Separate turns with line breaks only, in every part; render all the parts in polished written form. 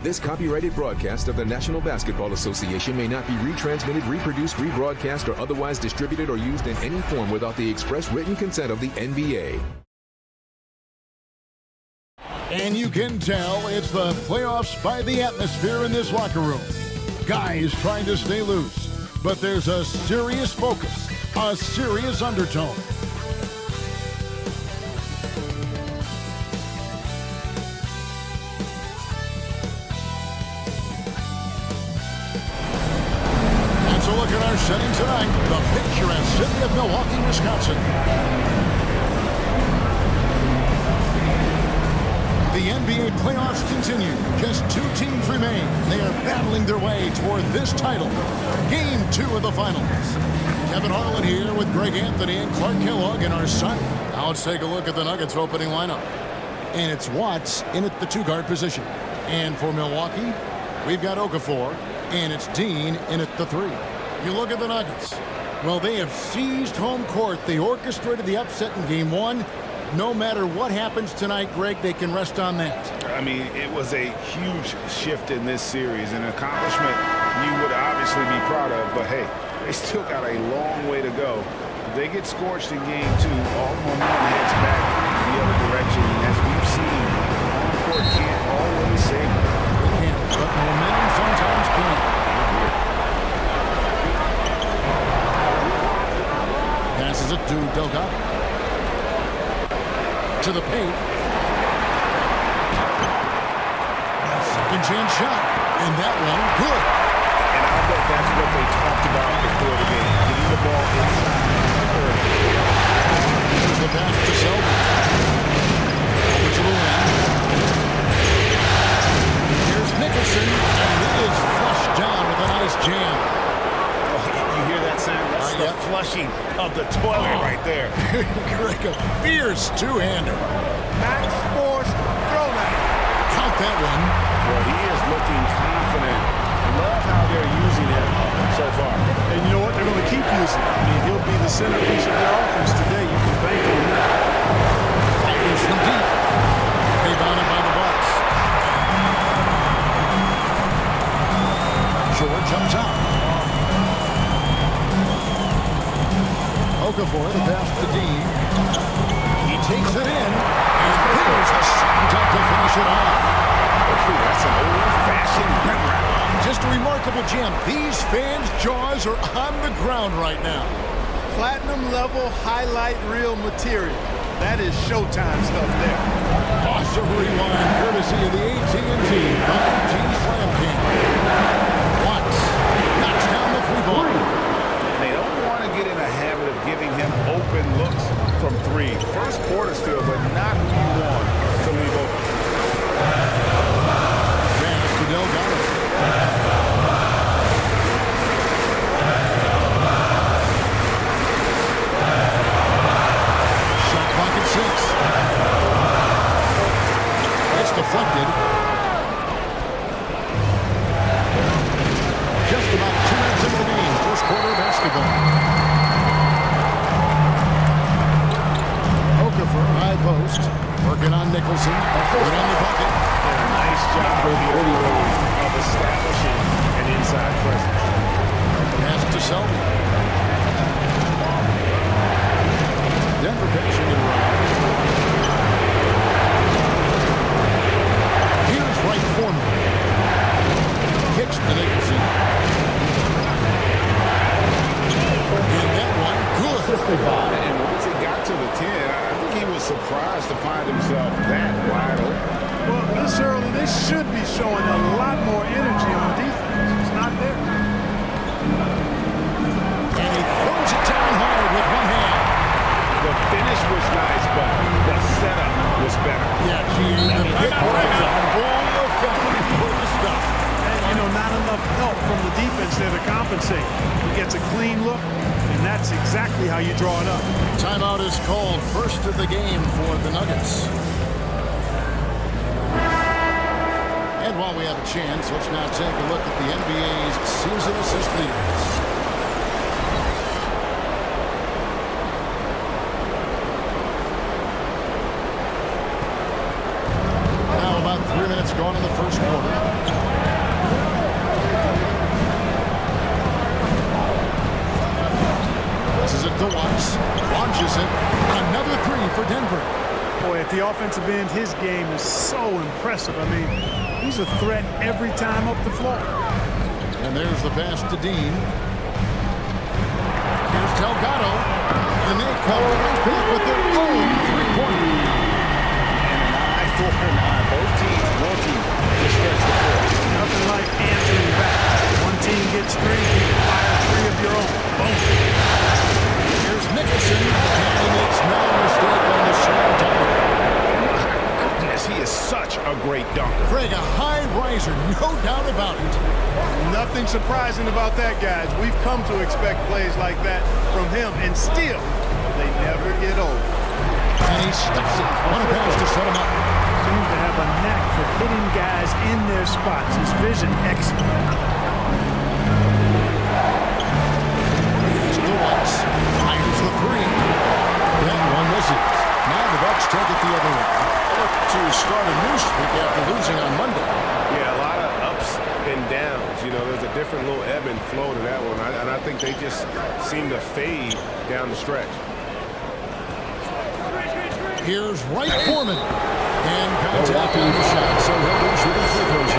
This copyrighted broadcast of the National Basketball Association may not be retransmitted, reproduced, rebroadcast, or otherwise distributed or used in any form without the express written consent of the NBA.
And you can tell it's the playoffs by the atmosphere in this locker room. Guys trying to stay loose, but there's a serious focus, a serious undertone. And so look at our setting tonight, the picturesque city of Milwaukee, Wisconsin. The NBA playoffs continue. Just 2 teams remain. They are battling their way toward this title. Game 2 of the finals. Kevin Harlan here with Greg Anthony and Clark Kellogg and our son. Now let's take a look at the Nuggets opening lineup. And it's Watts in at the 2-guard position. And for Milwaukee, we've got Okafor. And it's Dean in at the 3. You look at the Nuggets. Well, they have seized home court. They orchestrated the upset in Game 1. No matter what happens tonight, Greg, they can rest on that.
I mean, it was a huge shift in this series, an accomplishment you would obviously be proud of, but hey, they still got a long way to go. If they get scorched in Game 2, all momentum heads back the other direction, and as we've seen, home court can't always save it.
They can't, but momentum sometimes can. Passes it to Delgado. To the paint. Second chance shot. And that one, good.
And I bet that's what they talked about before the game. Getting the ball inside.
Here's the pass to Selby. Over to the wing. Here's Nicholson. And it is flushed down with a nice jam.
You hear that sound? That's the flushing of the toilet right there.
Greg, a fierce two-hander.
Max Force throwback.
Count that one.
Well, he is looking confident. Love how they're using him so far.
And you know what? They're going to keep using him. I mean, he'll be the centerpiece of their offense today. You can bank on that.
Fires from deep. Rebounded by the Bucks. George up top. Okafor, the pass to Dean. He takes it in, and there's the second time to finish it off.
That's an old-fashioned rim round.
Just a remarkable jam. These fans' jaws are on the ground right now.
Platinum-level highlight reel material. That is Showtime stuff there.
Awesome rewind, courtesy of the AT&T 5G Slam King. Watts knocks down the 3-ball.
They don't want to get in a habit of giving him open looks from 3. First quarter still, but not who you want to leave open.
Pass to Delgado. Shot clock at 6. It's deflected. Just about 2 minutes into the game. First quarter of basketball. Okafor, high post. Working on Nicholson. Put on the bucket.
And a nice job of establishing an inside presence.
Pass to Selby. Denver passing it around. Here's Wright Foreman. Kicks to Nicholson. And that one, good.
And once he got to the 10, I think he was surprised to find himself that wide open.
Well, this early, they should be showing a lot more energy on defense. It's not there.
And he throws it down hard with one hand.
The finish was nice, but the setup was better.
Yeah, the pick was a full effect for the stuff.
And, you know, not enough help from the defense there to compensate. He gets a clean look, and that's exactly how you draw it up.
Timeout is called. First of the game for the Nuggets. And while we have a chance, let's now take a look at the NBA's season assist leaders. Now about 3 minutes gone in the first quarter.
the offensive end, his game is so impressive. I mean, he's a threat every time up the floor.
And there's the pass to Dean. Here's Delgado. And they come right back with their own three-pointer.
And an eye for an eye. Both teams working to stretch the floor.
Nothing like answering back. One team gets three, you can fire three of your own. Boom.
Here's Nicholson. And he makes no mistake on the slam dunk.
Goodness, he is such a great dunker.
Greg, a high riser, no doubt about it.
Nothing surprising about that, guys. We've come to expect plays like that from him, and still, they never get old.
And he stuffs it. One pass to set him up.
Seems to have a knack for hitting guys in their spots. His vision excellent.
Here's the Watts. Fires the three. And one misses. Now the Bucks take it the other way. To start a new streak after losing on Monday.
Yeah, a lot of ups and downs. You know, there's a different little ebb and flow to that one. And I think they just seem to fade down the stretch.
Here's Wright Foreman. And contact on the shot, so he'll be shooting free throws. He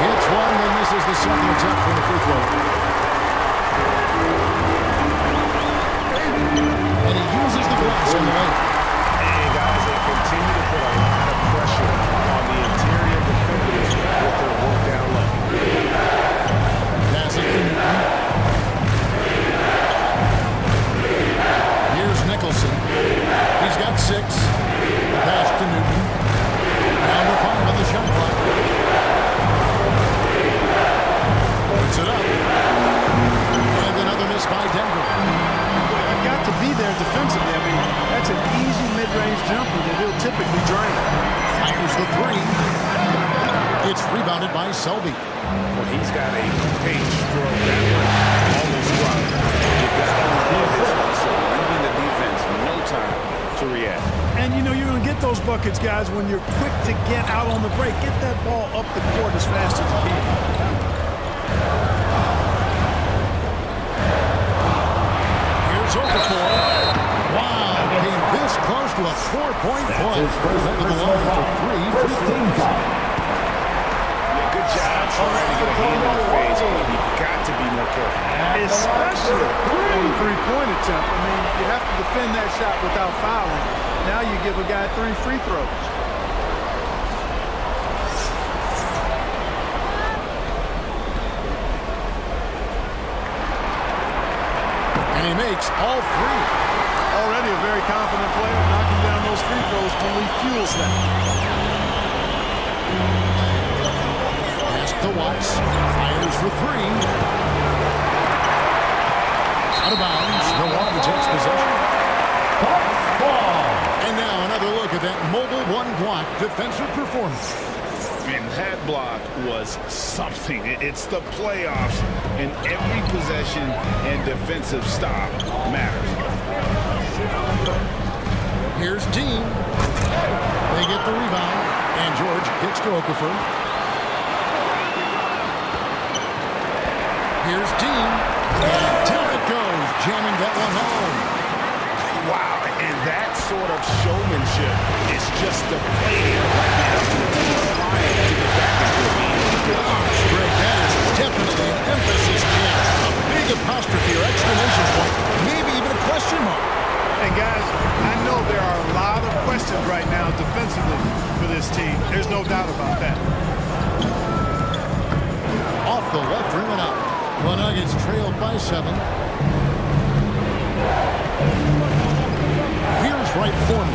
hits one, then misses the second attempt from the free throw. And he uses the glass on the way.
And guys, they continue to put a lot of pressure on the interior defenders with their work down low.
Pass it to Newton. Here's Nicholson. He's got 6. The pass to Newton. Down to 5 on the shot clock. Puts it up. And another miss by Denver.
You've got to be there defensively. I mean, that's an easy mid-range jumper that he'll typically drain.
Fires the 3. It's rebounded by Selby.
Well, he's got a great stroke. That one almost dropped. You got to love this hustle. Reading the defense, no time to react.
And you know you're going to get those buckets, guys, when you're quick to get out on the break. Get that ball up the court as fast as you can.
Here's Okafor. Wow, came this close to a 4-point play. Over the line for 3.
Good job trying to get a hand in the face, but you've got to be more careful.
Especially on the three-point attempt. I mean, you have to defend that shot without fouling. Now you give a guy 3 free throws.
And he makes all 3.
Already a very confident player. Knocking down those free throws only fuels that.
To Watts, fires for 3. Out of bounds. Milwaukee takes possession. And now another look at that mobile one-block defensive performance.
And that block was something. It's the playoffs, and every possession and defensive stop matters.
Here's Dean. They get the rebound, and George gets to Okafor. Here's Dean. And down it goes, jamming that one home.
Wow, and that sort of showmanship is just deflating right now to a team trying to get back into a game.
Greg, that is definitely an emphasis jam. A big apostrophe or exclamation point, maybe even a question mark.
And guys, I know there are a lot of questions right now defensively for this team. There's no doubt about that.
Off the left rim and out. The Nuggets trailed by 7. Here's Wright Foreman.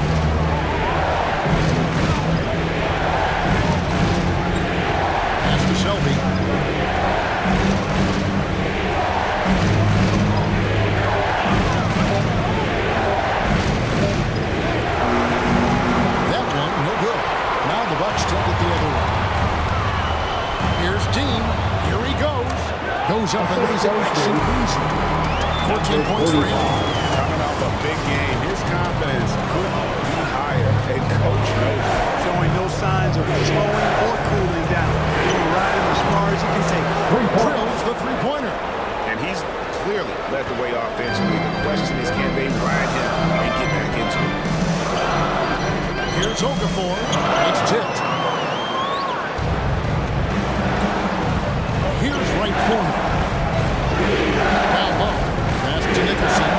Pass to Selby. That one, no good. Now the Bucks take it the other way. Here's Dean. Here he goes. Goes up and lays it nice and easy. 14 points for him.
Coming off a big game, his confidence could be higher, and coach knows it.
Showing no signs of slowing or cooling down. He's riding as far as he can take.
Drills
He's clearly led the way offensively. The question is, can they ride him and get back into it?
Here's Okafor. It's tipped. Here's Wright Foreman. Down low. Pass to Nicholson.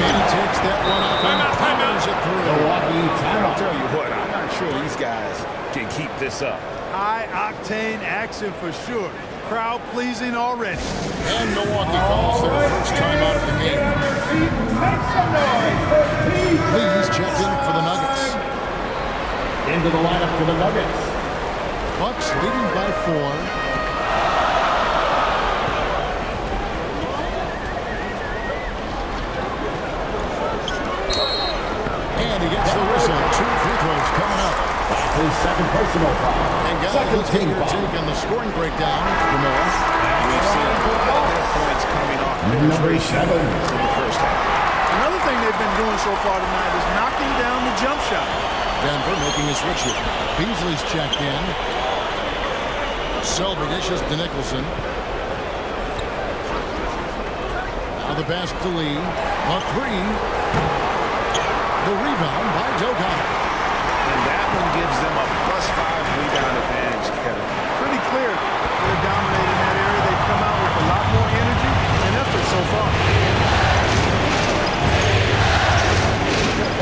And he takes that one up and powers it through.
I'll tell you what, I'm not sure these guys can keep this up.
High-octane action for sure. Crowd pleasing already.
And Milwaukee calls their first time out of the game. Please check in for the Nuggets.
Into the lineup for the Nuggets.
Bucks leading by 4. And he gets the whistle. 2 free throws coming up.
His second personal foul.
And guys, let's take your take on the scoring breakdown.
We've seen a lot of their points coming off penetration in the first half.
Another thing they've been doing so far tonight is knocking down the jump shot.
Denver making a switch here. Beasley's checked in. Selby dishes to Nicholson. Now the pass to Lee. A 3. The rebound by Delgado.
And that one gives them a +5 rebound advantage, Kevin.
Pretty clear. They're dominating that area. They've come out with a lot more energy and effort so far.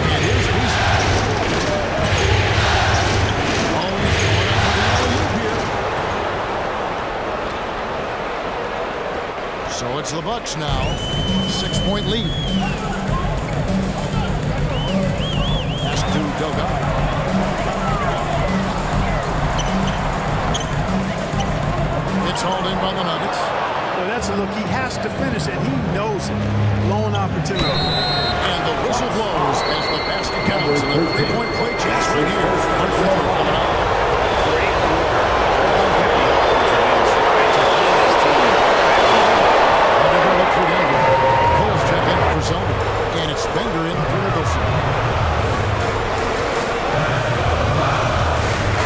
And here's Beasley. Oh, he's going up for the alley-oop here. So it's the Bucks now. 6-point lead. Pass to Delgado. It's hauled in by the Nuggets.
Well, that's a look. He has to finish it. He knows it. Lone opportunity.
And the whistle blows as the basket counts. And the three-point play chance right here. One free throw coming up.
Great
Another look for Denver. Cole's check in for Selby. And it's Bender in for Nicholson.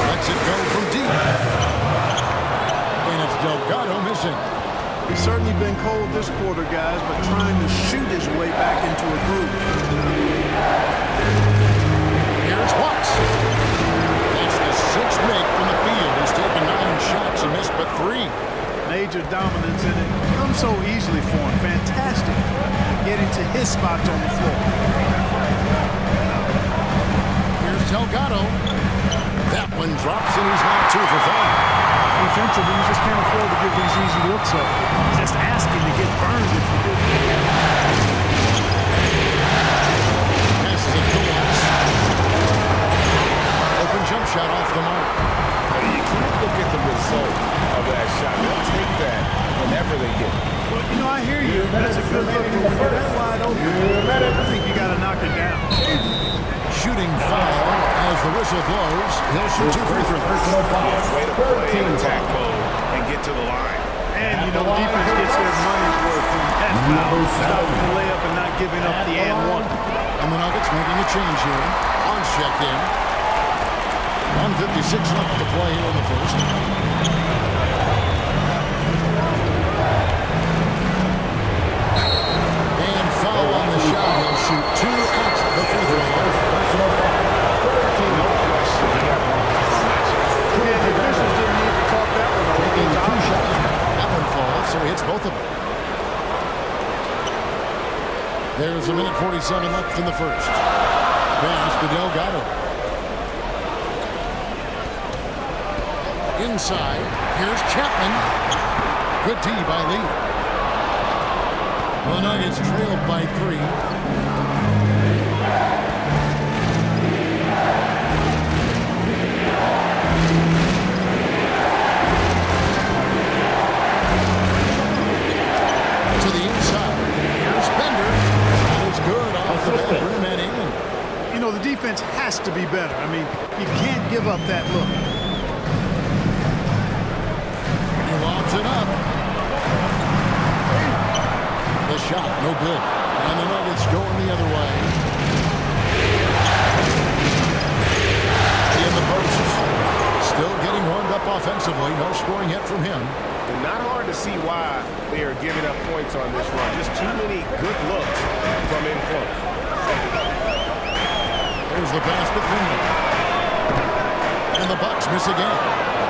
Lets it go from deep. And it's Delgado missing.
He's certainly been cold this quarter, guys, but trying to shoot his way back into a groove.
Here's Watts. That's the 6th make from the field. He's taken 9 shots and missed but 3.
Major dominance, and it comes so easily for him. Fantastic getting to his spots on the floor.
Here's Delgado. That one drops and he's now 2 for 5.
Defensively, you just can't afford to give these easy looks up. Just asking to get burned if you do.
Passes it to Watts. Open jump shot off the mark.
You can't look at the result of that shot. They'll take that whenever they get it.
Well, you know, I hear you. That's a good look. But for that wide open, I think you got to knock it down.
Shooting foul as the whistle blows. He'll shoot 2 free throws.
Way to play in attack mode and get to the line.
And, you know, the defense gets their money's worth from that foul. Stopping the layup and not giving up the and one.
And the Nuggets making a change here. Barnes checked in. 1:56 left to play here in the first. And foul on the shot. He'll shoot 2 at the free throw.
No question.
Yeah, the officials didn't need to talk that one over.
Taking 2 shots. That one falls, so he hits both of them. There's 1:47 left in the first. Pass to Delgado. Inside, here's Chapman. Good D by Lee. The Nuggets trailed by 3. To the inside, here's Bender. That is good off the rim and in.
You know, the defense has to be better. I mean, you can't give up that look.
Lobs it up. The shot, no good. And the Nuggets go offensively. No scoring hit from him.
And not hard to see why they are giving up points on this run. Just too many good looks from in close.
There's the pass to Finley. And the Bucks miss again.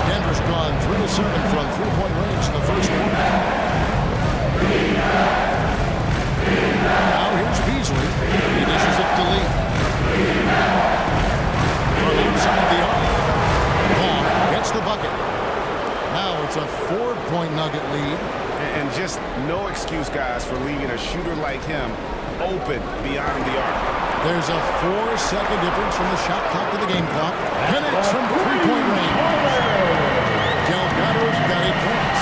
Denver's gone 3 of 7 from three-point range in the first quarter. Now here's Beasley. He dishes it to Lee. From outside the arc. Long gets the bucket. Now it's a 4-point Nugget lead.
And just no excuse, guys, for leaving a shooter like him open beyond the arc.
There's a 4-second difference from the shot clock to the game clock. Connects from three-point range. Delgado's got 8 points.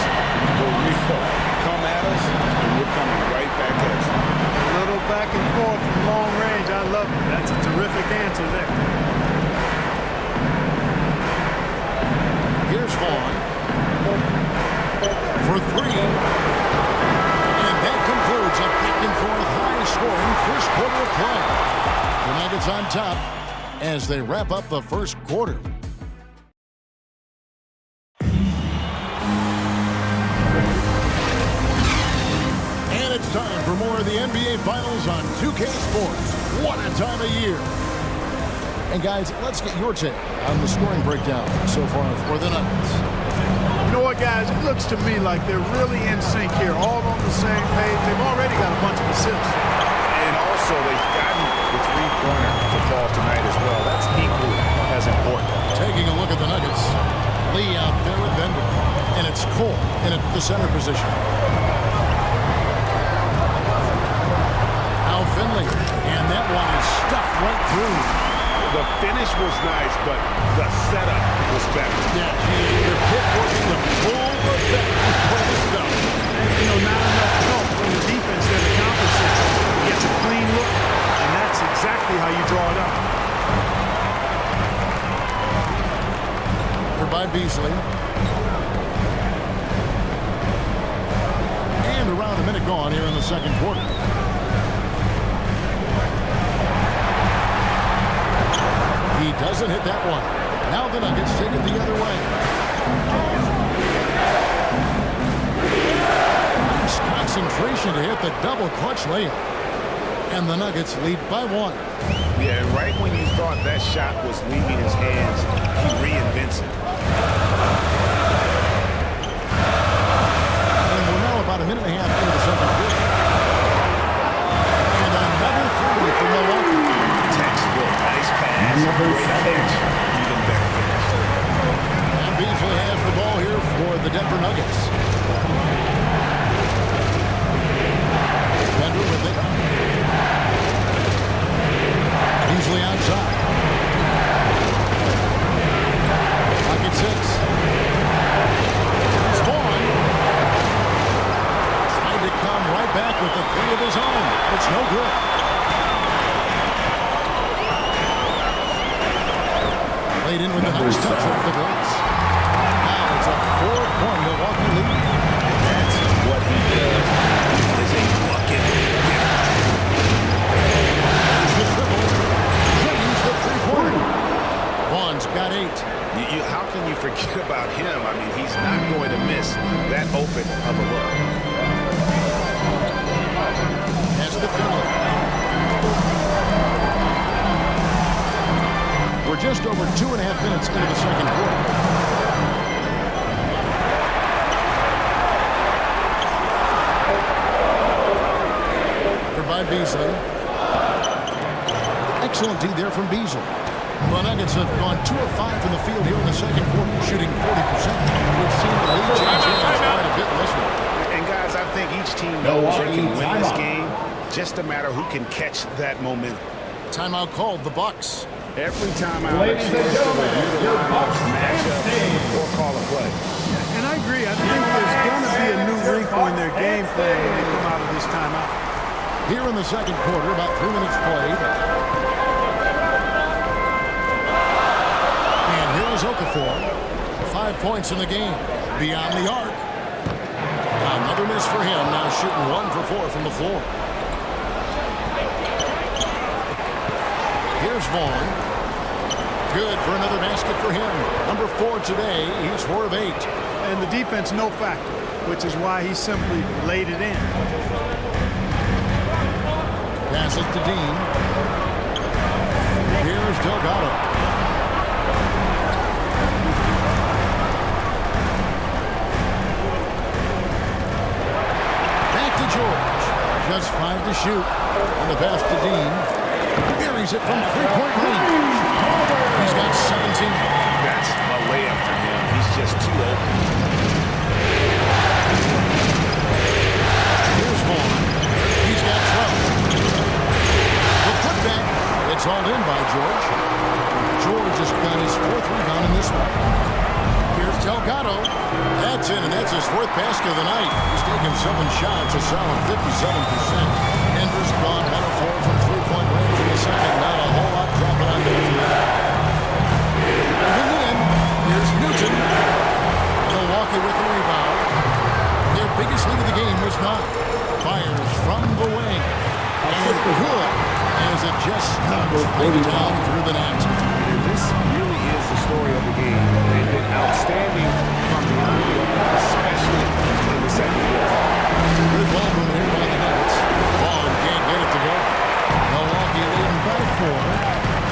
For real, come at us, and we're coming right back at you.
A little back and forth from long range. I love it. That's a terrific answer there.
Here's Vaughn for 3. And that concludes a back-and-forth high-scoring first quarter of play. The Nuggets on top as they wrap up the first quarter. And it's time for more of the NBA Finals on 2K Sports. What a time of year. And guys, let's get your take on the scoring breakdown so far for the Nuggets.
You know what, guys? It looks to me like they're really in sync here, all on the same page. They've already got a bunch of assists.
And also, they've gotten the three-pointer to fall tonight as well. That's equally as important.
Taking a look at the Nuggets. Lee out there with Bender. And it's Cole in the center position. Now Finley. And that one is stuffed right through.
The finish was nice, but the setup was better.
Yeah, the kick working the full effect of play stuff.
And, you know, not enough help from the defense there to compensate. He gets a clean look, and that's exactly how you draw it up.
By Beasley. And around a minute gone here in the second quarter. He doesn't hit that one. Now the Nuggets take it the other way. Nice concentration to hit the double clutch layup. And the Nuggets lead by 1.
Yeah, right when you thought that shot was leaving his hands, he reinvents it.
And we're now about a minute and a half into the second quarter. And another 3 for Milwaukee.
Textbook, nice pass, great catch, even better finish.
And Beasley has the ball here for the Denver Nuggets. Bender with it. Beasley outside. Pocket 6. Here's Vaughn. Trying to come right back with the 3 of his own. It's no good. Played in with a nice touch off the glass. Now it's a 4-point Milwaukee lead.
That's what he does. Is a bucket getter.
There's the triple. James the 3-pointer. Vaughn's got 8.
How can you forget about him? I mean, he's not going to miss that open of a look.
Has to Finley. We're just over 2.5 minutes into the second quarter. By Beasley. Excellent D there from Beasley. The Nuggets have gone 2 of 5 from the field here in the second quarter, shooting 40%. We've seen the lead change quite a bit in this one.
And guys, I think each team knows they can win this game. Just a matter who can catch that momentum.
Timeout called the Bucks.
Every time out, a chance to review the lineup, matchup, or call a play.
And I agree. I think there's going to be a new wrinkle in their game plan when they come out of this timeout.
Here in the second quarter, about 3 minutes played. And here is Okafor. 5 points in the game. Beyond the arc. Another miss for him. Now shooting 1 for 4 from the floor. Here's Vaughn. Good for another basket for him. Number 4 today. He's 4 of 8.
And the defense no factor, which is why he simply laid it in.
Pass it to Dean. Here's Delgado. Back to George. Just 5 to shoot. On the pass to Dean. Buries it from three-point range. He's got 17.
That's a layup for him. He's just too open.
Here's Vaughn. He's got 12. The putback. It's all in by George. George has got his 4th rebound in this one. Here's Delgado. That's in, and that's his 4th basket of the night. He's taken 7 shots, a solid 57%. Denver's gone 1 of 4 from three-point range in the second. Not a whole lot dropping on Denver. In the end, here's Newton. Milwaukee with the rebound. Their biggest lead of the game was not. Fires from the wing. And good as it just snugs right down through the net.
And this really is the story of the game. They've been outstanding from the early, especially in the second quarter.
Good ball movement here by the Nuggets. Vaughn can't get it to go. Milwaukee leading by 4.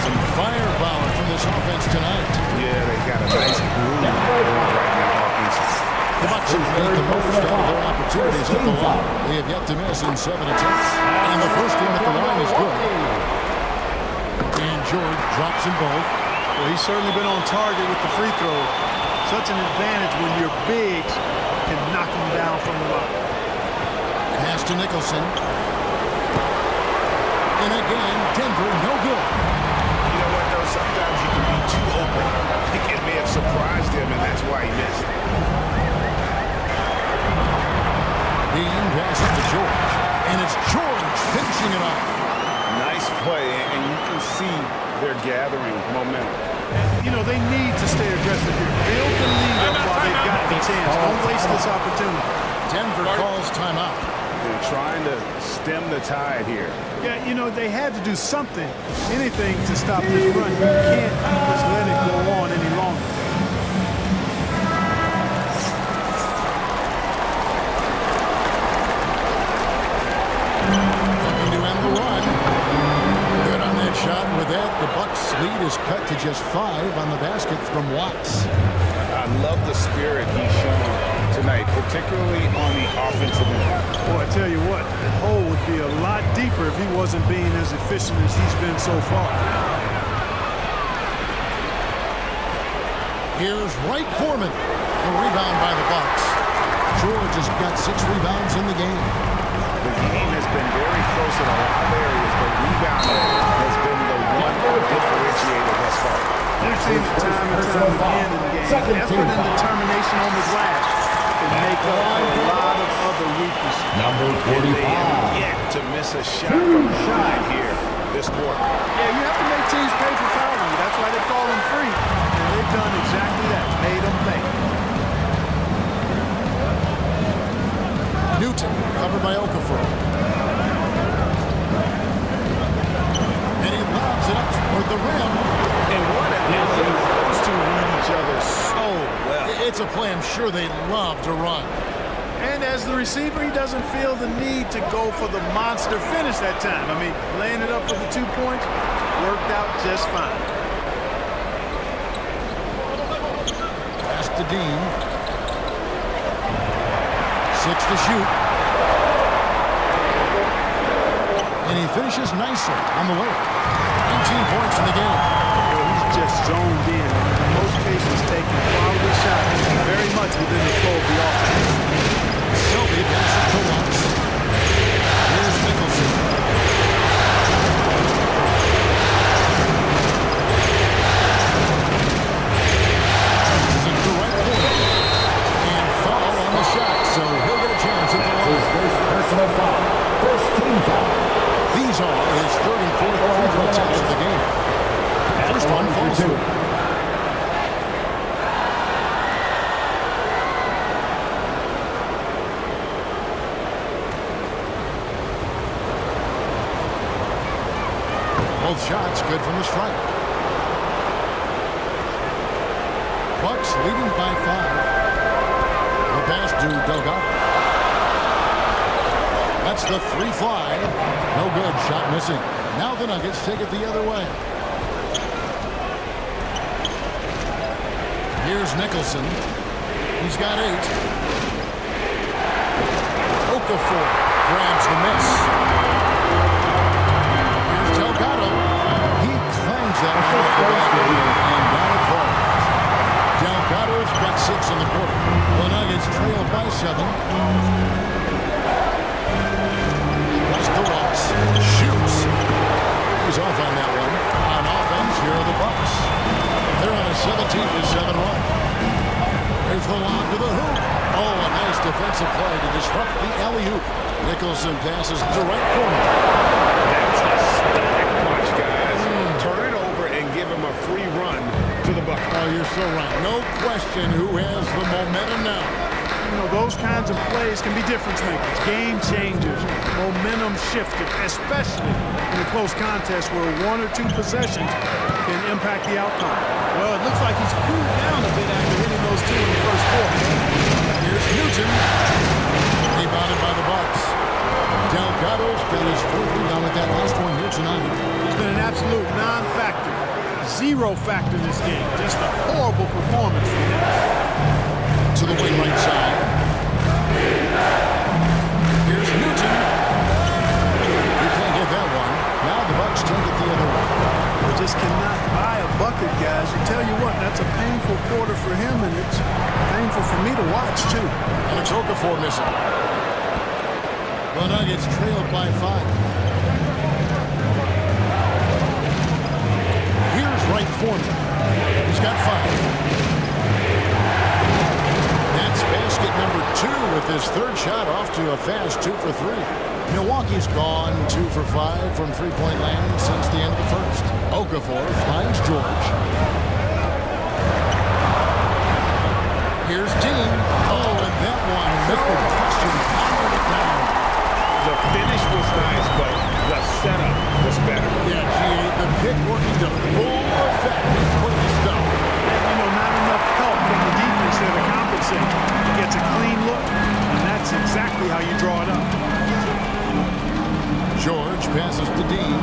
Some firepower from this offense tonight.
Yeah, they got a nice groove right now offensively.
The Bucks have made the most out of their opportunities at the line. They have yet to miss in 7 attempts. And the first one at the line is good. And George drops them both.
Well, he's certainly been on target with the free throw. Such an advantage when your bigs can knock him down from the line.
Pass to Nicholson. And again, Denver, no good.
You know what, though? Sometimes you can be too open. I think it may have surprised him, and that's why he missed.
Dean passes to George. And it's George finishing it off.
Nice play, and you can see they're gathering momentum.
You know, they need to stay aggressive here. Build the lead up while they've got the chance. Don't waste this opportunity.
Denver calls timeout.
They're trying to stem the tide here.
Yeah, you know, they had to do something, anything to stop this run. You can't just let it go on any longer.
Looking to end the run. Good on that shot. With that, the Bucks' lead is cut to just 5 on the basket from Watts.
I love the spirit he's shown tonight, particularly on the offensive end.
Boy, I tell you what, the hole would be a lot deeper if he wasn't being as efficient as he's been so far.
Here's Wright Foreman. The rebound by the Bucks. George has got 6 rebounds in the game.
The game has been very close in a lot of areas, but rebounding has been the one differentiator thus far.
We've seen it time and time again in the game. Effort and determination on the glass can make up for a lot of other weaknesses.
Number
And they
45.
have yet to miss a shot from behind here this quarter.
Yeah, you have to make teams pay for fouling you. That's why they call them free. And they've done exactly that. Made them pay.
Newton, covered by Okafor. And he lobs it up toward the rim.
And what an effort. Those two read each other so well.
It's a play I'm sure they love to run.
And as the receiver, he doesn't feel the need to go for the monster finish that time. I mean, laying it up for the 2 points worked out just fine.
Pass to Dean. 6 to shoot. And he finishes nicely on the way. 19 points in the game.
He's just zoned in. In most cases, taking quality shots very much within the flow of the offense.
Selby passes to Watts. Here's Nicholson. This is a direct point. And foul on the shot, so he'll get a chance at the
His first personal foul. First team foul.
These are his 3rd and 4th free throw attempts of the game. First one falls through. Both shots good from the stripe. Bucks leading by 5. The pass to Delgado. That's the 3 fly. No good. Shot missing. Now the Nuggets take it the other way. Here's Nicholson. He's got 8. Okafor grabs the miss. Here's Delgado. He claims that and down it falls. Delgado's got 6 in the quarter. The Nuggets trail by 7. That's the Bucks. Shoots. He's off on that one. On offense, here are the Bucks. They're on a 17-7 run. There's the lob to the hoop. Oh, a nice defensive play to disrupt the alley-oop. Nicholson passes to right corner.
That's a static punch, guys. Turn it over and give him a free run to the bucket.
Oh, you're so right. No question who has the momentum now.
You know, those kinds of plays can be difference makers, game changers, momentum shifter, especially in a close contest where 1 or 2 possessions can impact the outcome. Well, it looks like he's cooled down a bit after hitting those 2 in the first quarter.
Here's Newton. Rebounded by the Bucks. Delgado's got his 4th rebound with that last one here tonight.
He's been an absolute non-factor, 0 factor in this game. Just a horrible performance from him.
To the wing right side. Here's Newton. He can't get that one. Now the Bucks take it the other way.
They just cannot buy a bucket, guys. I tell you what, that's a painful quarter for him, and it's painful for me to watch, too.
And it's Okafor missing. The Nuggets trailed by 5. Here's Wright Foreman. He's got 5. That's basket number 2 with his 3rd shot off to a fast 2 for 3. Milwaukee's gone 2 for 5 from three-point land since the end of the first. Okafor finds George. Here's Dean. Oh, and that one, no question, hammered it down.
The finish was nice, but the setup was better.
Yeah, G.A., the pick working to full effect with quick stuff.
You know, not enough help from the defense there to compensate. He gets a clean look, and that's exactly how you draw it up.
George passes to Dean.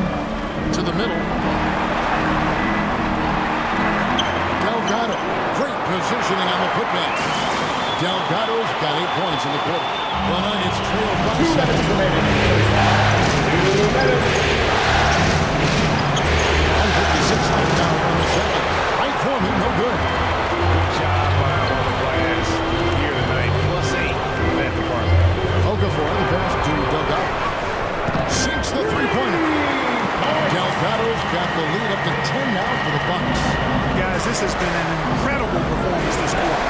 To the middle. Delgado. Great positioning on the putback. Delgado's got 8 points in the quarter. The Nuggets trail by 7.
2 minutes remaining in the first half. 2 minutes.
1:56 left now in the second. Right for me, no good.
Good job by all the glass here tonight. +8 at the park.
Okafor, the pass to Delgado. Sinks the three-pointer. Delgado's got the lead up to 10 now for the Bucks.
Guys, this has been an incredible performance this quarter.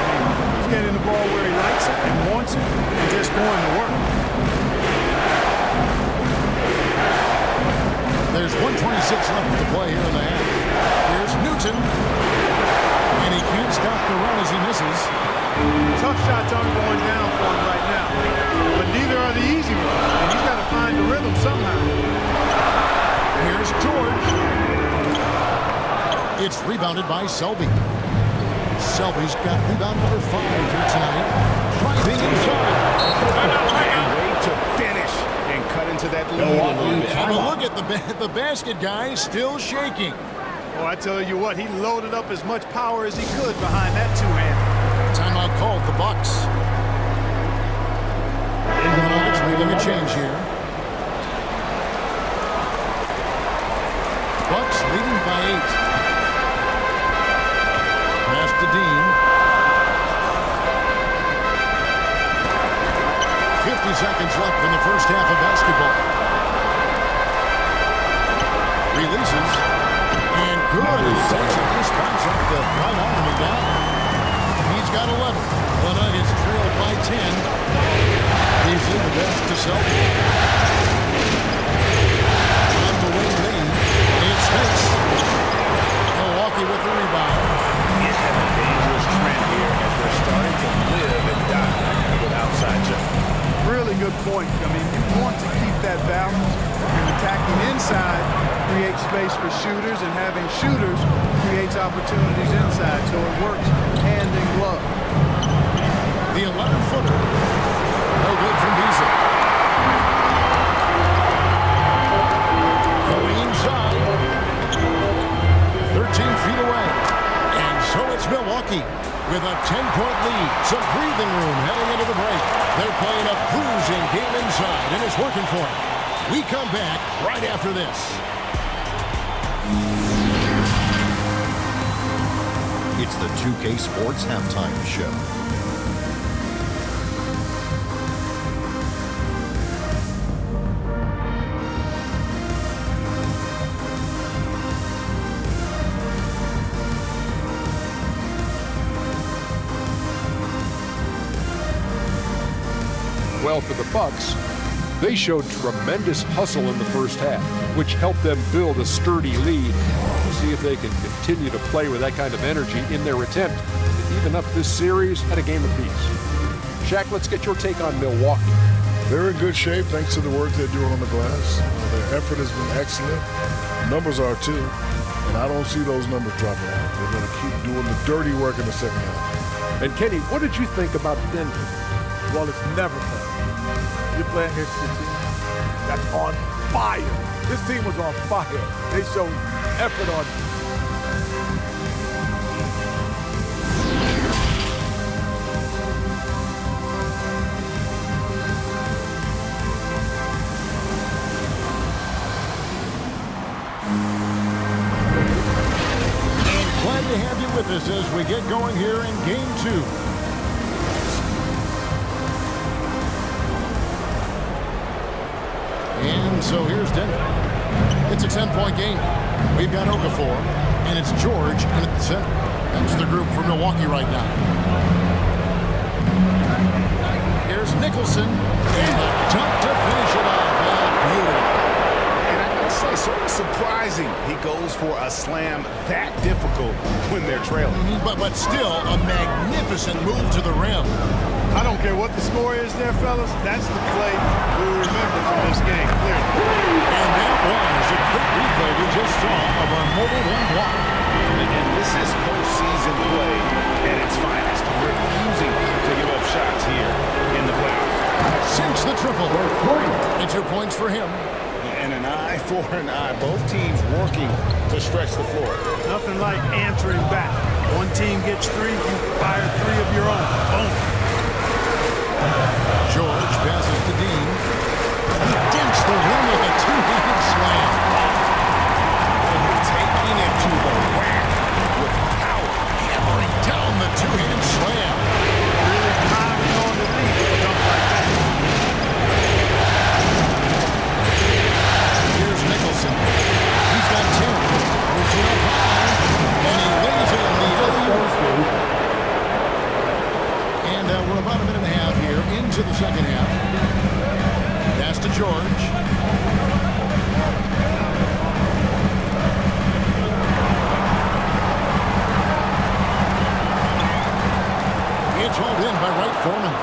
He's getting the ball where he likes it and wants it and just going to work.
There's 1:26 left to play here in the half. Here's Newton. And he can't stop the run as he misses.
Tough shots aren't going down for him right now. But neither are the easy ones. And he's got to find the rhythm somehow.
Here's George. It's rebounded by Selby. Selby's got rebound number 5 here tonight. Driving inside.
Way to finish and cut into that lead a little bit.
Have a look at the basket, guys. Still shaking.
Oh, I tell you what, he loaded up as much power as he could behind that two-hander.
Timeout called the Bucks. And the Nuggets making a change here. Bucks leading by 8. Pass to Dean. 50 seconds left in the first half of basketball. Releases. And good. Decisive response off the right arm and down. He's got 11. The Nuggets trail by 10. He's in the best to Selby. On the wing lead. It's Space. Milwaukee with the rebound.
You have a dangerous trend here as they're starting to live and die with outside jump.
Really good point. I mean, you want to keep that balance. You're attacking inside, creates space for shooters, and having shooters creates opportunities inside, so it works hand in glove.
The 11-footer. No good from Beasley. Going inside. 13 feet away. And so it's Milwaukee with a 10-point lead. Some breathing room heading into the break. They're playing a cruising game inside, and it's working for them. We come back right after this.
It's the 2K Sports Halftime Show.
Well, for the Bucks, they showed tremendous hustle in the first half, which helped them build a sturdy lead. We'll see if they can continue to play with that kind of energy in their attempt to even up this series at a game apiece. Shaq, let's get your take on Milwaukee.
They're in good shape thanks to the work they're doing on the glass. Their effort has been excellent. Numbers are too. And I don't see those numbers dropping out. They're going to keep doing the dirty work in the second half.
And Kenny, what did you think about Denver?
Well, it's never fun. You're playing against a team that's on fire. This team was on fire. They showed effort on
And glad to have you with us as we get going here in Game 2. And so here's Denver. It's a 10-point game. We've got Okafor, and it's George in the center. That's the group for Milwaukee right now. Here's Nicholson, and a dunk to finish it off. Beautiful.
And I gotta say, sort of surprising he goes for a slam that difficult when they're trailing.
But still a magnificent move to the rim.
I don't care what the score is there, fellas. That's the play we'll remember from this game, clearly.
And that was a quick replay we just saw of our mobile one block.
And this is postseason play at its finest. Refusing to give up shots here in the playoffs.
Sinks the triple. And 2 points for him.
And an eye for an eye. Both teams working to stretch the floor.
Nothing like answering back. One team gets 3, you fire 3 of your own. Boom.
George passes to Dean. He dinks the rim with a two-handed slam.
Taking it to the rack with power.
Hammering down the two-hand slam.
Really piling on the lead with a dunk like that.
Here's Nicholson. He's got 10. Moves it up high. And he lays it in the other. And we're about a minute and a half here into the second half. Pass to George. It's hauled in by Wright Foreman.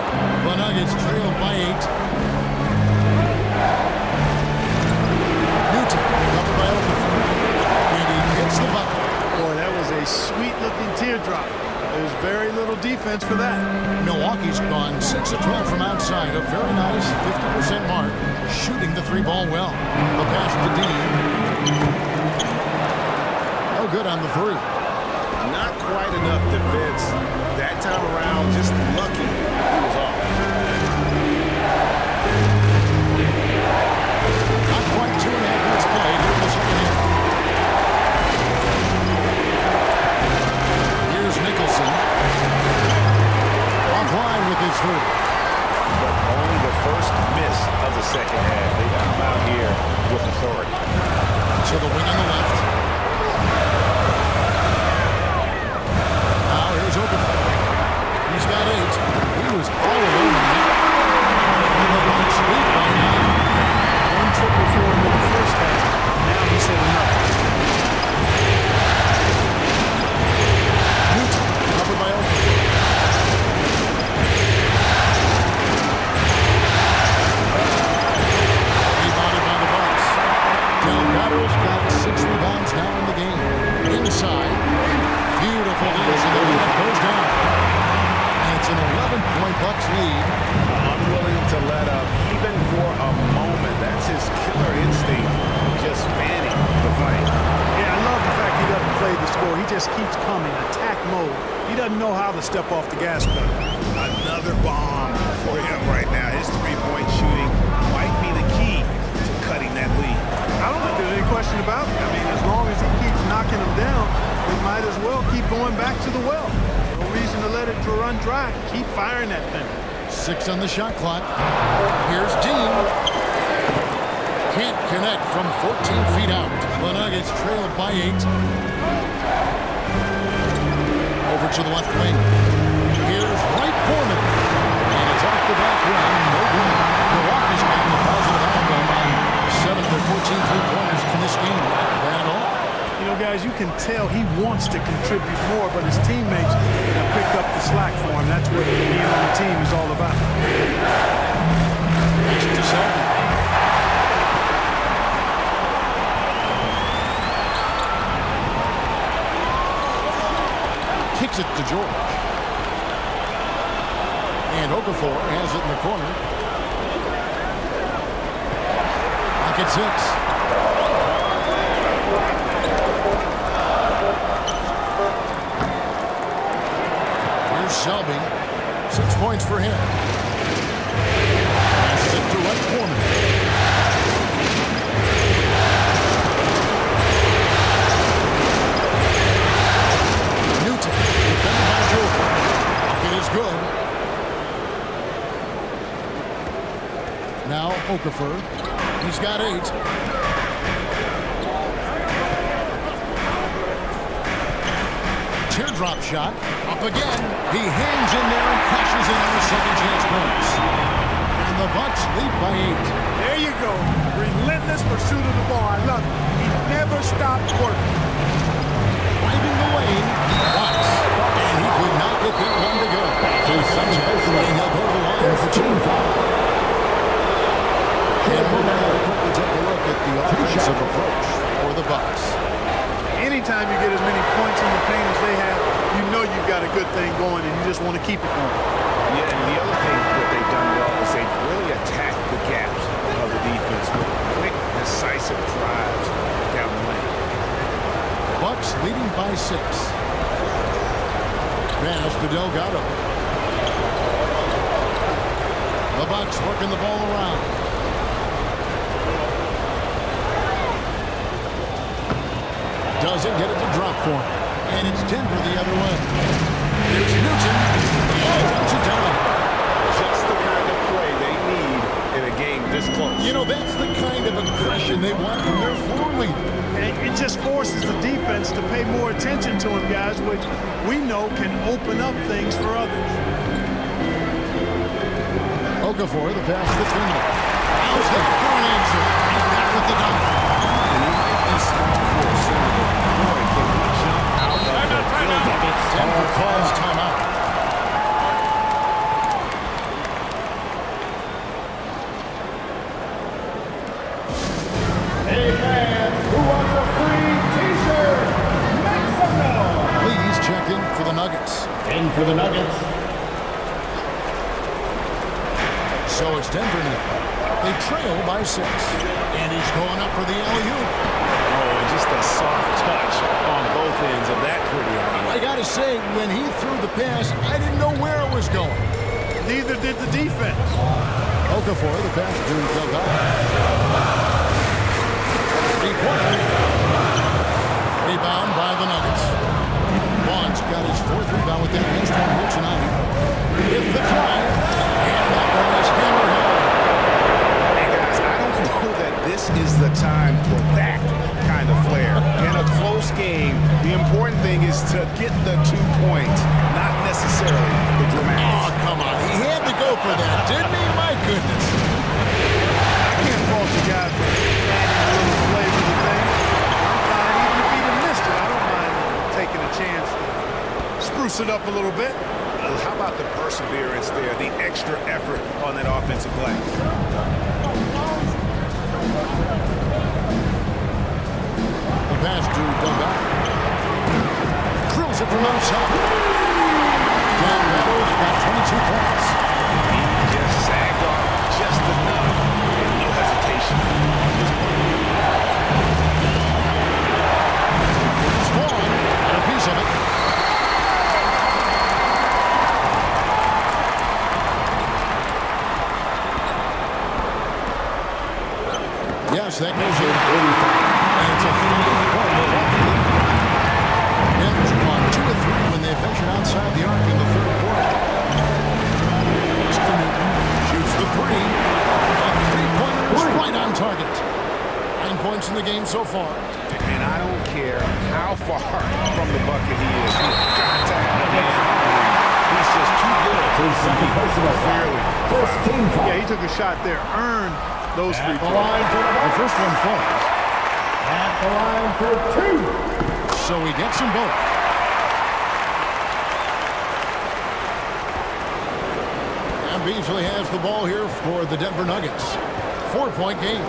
The Nuggets trailed by 8. Newton, covered by Okafor. And he hits the bucket.
Boy, that was a sweet-looking teardrop. There's very little defense for that.
Milwaukee's gone 6 of 12 from outside. A very nice 50% mark. Shooting the 3-ball well. The pass to Dean. No good on the 3.
Not quite enough defense. That time around, just lucky he was off.
Not quite 2.5 minutes played here in the second half. Here's Nicholson. Offline with his 3.
But only the first miss of the second half. They come out here with authority.
To the wing on the left. Now here's Okafor. He's got 8. He was all alone on that. And the Bucks lead by 9.
One triple for him in the first half. Now he's hit another.
Newton, covered by Okafor. Rebounded by the Bucks. Delgado's got 6. 6-point Bucks lead.
Unwilling to let up even for a moment. That's his killer instinct, just fanning the flame.
Yeah, I love the fact he doesn't play the score. He just keeps coming, attack mode. He doesn't know how to step off the gas pedal.
Another bomb for him right now. His three-point shooting might be the key to cutting that lead.
I don't think there's any question about it. I mean, as long as he keeps knocking them down, we might as well keep going back to the well. No reason to let it run dry. Keep firing that thing.
6 on the shot clock. Here's Dean. Can't connect from 14 feet out. The Nuggets trail by 8. Over to the left wing. Here's Wright Foreman. And it's off the back run. No good. Milwaukee's gotten a positive outcome on 7 of their 14 three-pointers in this game. Not bad at all.
You know, guys, you can tell he wants to contribute more, but his teammates have picked up the slack for him. That's what being on the team is all about.
Next to Selby. Kicks it to George. And Okafor has it in the corner. Back at 6. Selby, 6 points for him. Passes it to Wright Foreman. Newton, defended by Jordan. It is good. Now Okafor. He's got 8. Teardrop shot. Up again. He hangs in there and crashes in on the second chance points. And the Bucks lead by 8.
There you go. Relentless pursuit of the ball. I love it. He never stopped working.
Driving the lane. Bucks. And he could not get that one to go. So Sanchez, and he'll go to the line for team foul. And we're now going to take a look at the offensive approach for the Bucks.
Anytime you get as many points in the paint as they have, you know you've got a good thing going, and you just want to keep it going.
Yeah, and the other thing that they've done well is they've really attacked the gaps of the defense with quick, decisive drives down the lane.
Bucks leading by 6. Pass to Delgado. The Bucks working the ball around. Doesn't get it to drop for him. And it's Denver the other way. Here's Newton. Drops it down.
Just the kind of play they need in a game this close.
You know, that's the kind of aggression they want from their floor leader.
It just forces the defense to pay more attention to him, guys, which we know can open up things for others.
Okafor, the pass between them. How's that for an answer? He's back with the dunk.
And he might be small for a center. Boy, can he jump out of the building.
Denver calls timeout.
Hey fans, who wants a free t-shirt? Make some noise!
Please check in for the Nuggets.
In for the Nuggets.
So it's Denver now. They trail by 6. And he's going up for the alley-oop.
Oh, and just a soft touch on both ends of that pretty alley.
I got to say, when he threw the pass, I didn't know where it was going.
Neither did the defense.
Okafor, the pass to Delgado. Rebound by the Nuggets. Vaughn's got his 4th rebound with that last one here tonight. With the drive, and that one is hammered home.
Hey guys, I don't know that this is the time for that kind of flair. In a close game, the important thing is to get the 2 points, not necessarily the dramatics.
Oh, come on. He had to go for that, didn't he? My goodness.
I can't fault the guy for adding a little flavor to things. I'm fine. Even if he'd have missed it, I don't mind taking a chance to spruce it up a little bit.
How about the perseverance there, the extra effort on that offensive play?
The pass to Delgado. Drills it from outside. Delgado's got 22 points. Yes, that goes in. And it's a 5-point Milwaukee lead. Denver's won 2 of 3 when they ventured outside the arc in the third quarter. Austin Newton shoots the 3. A three-pointer is right on target. 9 points in the game so far.
And I don't care how far from the bucket he is. He's got to have a man. He's just too good.
Yeah, he took a shot there, earned those free throws.
The first one falls.
At the line for 2.
So he gets them both. And Beasley has the ball here for the Denver Nuggets. 4-point game.